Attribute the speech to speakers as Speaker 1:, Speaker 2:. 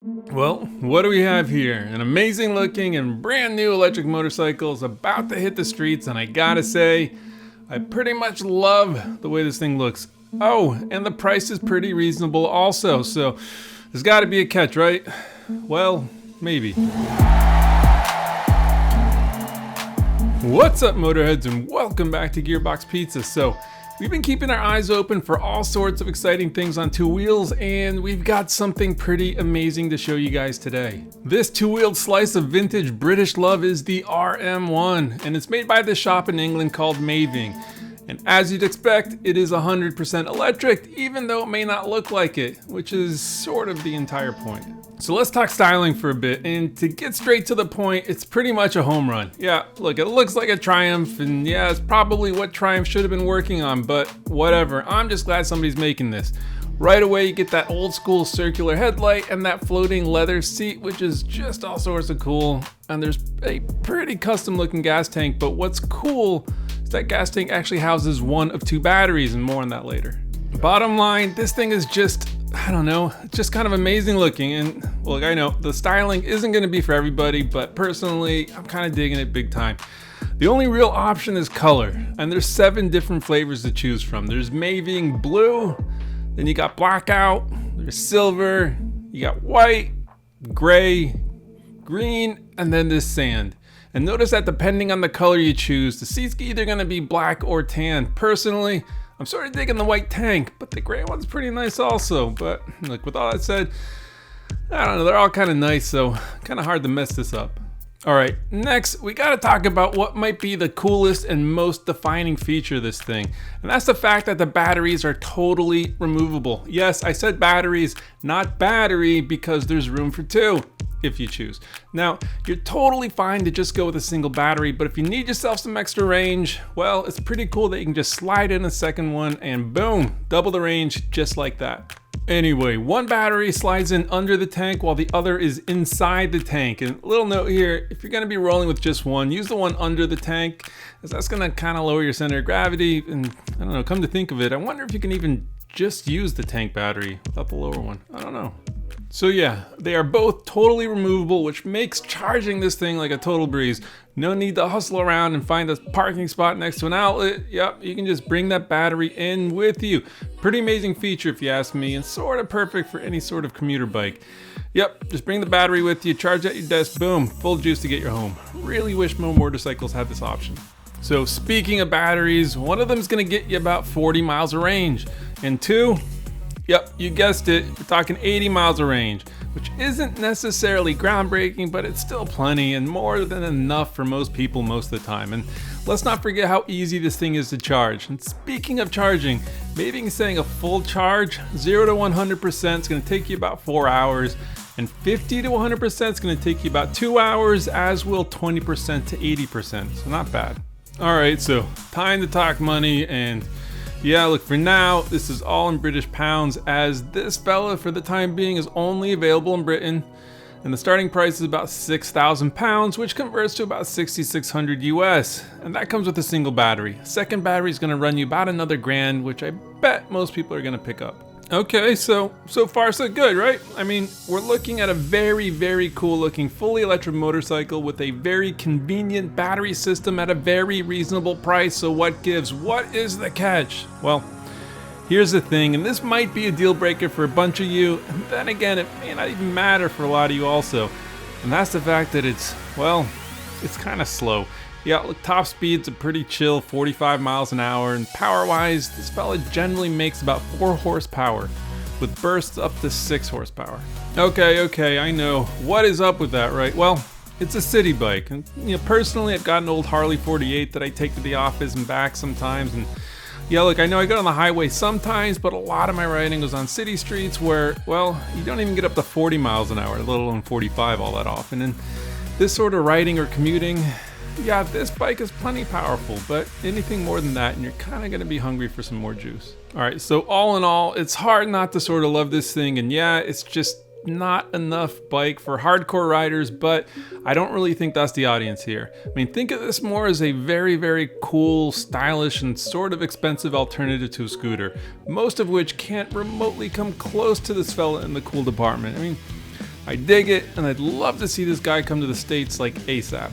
Speaker 1: Well, what do we have here? An amazing looking and brand new electric motorcycle is about to hit the streets, and I gotta say, I pretty much love the way this thing looks. Oh, and the price is pretty reasonable also, so there's gotta be a catch, right? Well, maybe. What's up, Motorheads, and welcome back to Gearbox Pizza. So, we've been keeping our eyes open for all sorts of exciting things on two wheels, and we've got something pretty amazing to show you guys today. This two-wheeled slice of vintage British love is the RM1, and it's made by this shop in England called MAEVING. And as you'd expect, it is 100% electric, even though it may not look like it, which is sort of the entire point. So let's talk styling for a bit, and to get straight to the point, it's pretty much a home run. Yeah, look, it looks like a Triumph, and yeah, it's probably what Triumph should have been working on, but whatever, I'm just glad somebody's making this. Right away, you get that old school circular headlight and that floating leather seat, which is just all sorts of cool. And there's a pretty custom looking gas tank, but what's cool is that gas tank actually houses one of two batteries, and more on that later. Bottom line, this thing is just, I don't know, it's just kind of amazing looking, and look, I know the styling isn't going to be for everybody, but personally, I'm kind of digging it big time. The only real option is color, and there's 7 different flavors to choose from. There's MAEVING blue, then you got blackout, there's silver, you got white, gray, green, and then this sand. And notice that depending on the color you choose, the seat's either going to be black or tan. Personally, I'm sort of digging the white tank, but the gray one's pretty nice also. But look, with all that said, I don't know, they're all kind of nice, so kind of hard to mess this up. All right, next we got to talk about what might be the coolest and most defining feature of this thing, and that's the fact that the batteries are totally removable. Yes, I said batteries, not battery, because there's room for 2 if you choose. Now, you're totally fine to just go with a single battery, but if you need yourself some extra range, well, it's pretty cool that you can just slide in a second one and boom, double the range just like that. Anyway, one battery slides in under the tank while the other is inside the tank. And a little note here, if you're gonna be rolling with just one, use the one under the tank, as that's gonna kind of lower your center of gravity. And I don't know, come to think of it, I wonder if you can even just use the tank battery without the lower one. I don't know. So yeah, they are both totally removable, which makes charging this thing like a total breeze. No need to hustle around and find a parking spot next to an outlet. Yep, you can just bring that battery in with you. Pretty amazing feature if you ask me, and sort of perfect for any sort of commuter bike. Yep, just bring the battery with you, charge at your desk, boom, full juice to get you home. Really wish more motorcycles had this option. So speaking of batteries, one of them is gonna get you about 40 miles of range, and 2, yep, you guessed it, we're talking 80 miles of range, which isn't necessarily groundbreaking, but it's still plenty and more than enough for most people most of the time. And let's not forget how easy this thing is to charge. And speaking of charging, maybe saying a full charge, 0 to 100% is going to take you about 4 hours, and 50 to 100% is going to take you about 2 hours, as will 20% to 80%, so not bad. All right, so time to talk money, and yeah, look, for now, this is all in British pounds, as this fella, for the time being, is only available in Britain, and the starting price is about £6,000, which converts to about 6,600 US, and that comes with a single battery. Second battery is going to run you about another grand, which I bet most people are going to pick up. Okay, so far so good, right? I mean, we're looking at a very, very cool looking fully electric motorcycle with a very convenient battery system at a very reasonable price. So what gives? What is the catch? Well, here's the thing, and this might be a deal breaker for a bunch of you, and then again, it may not even matter for a lot of you also. And that's the fact that it's kind of slow. Yeah, look, top speed's a pretty chill 45 miles an hour, and power-wise, this fella generally makes about 4 horsepower, with bursts up to 6 horsepower. Okay, I know. What is up with that, right? Well, it's a city bike, and personally, I've got an old Harley 48 that I take to the office and back sometimes, and yeah, look, I know I go on the highway sometimes, but a lot of my riding goes on city streets where, well, you don't even get up to 40 miles an hour, let alone 45 all that often, and this sort of riding or commuting, yeah, this bike is plenty powerful, but anything more than that and you're kind of going to be hungry for some more juice. All right, so all in all, it's hard not to sort of love this thing, and yeah, it's just not enough bike for hardcore riders, but I don't really think that's the audience here. I mean, think of this more as a very, very cool, stylish, and sort of expensive alternative to a scooter, most of which can't remotely come close to this fella in the cool department. I mean, I dig it, and I'd love to see this guy come to the States like ASAP.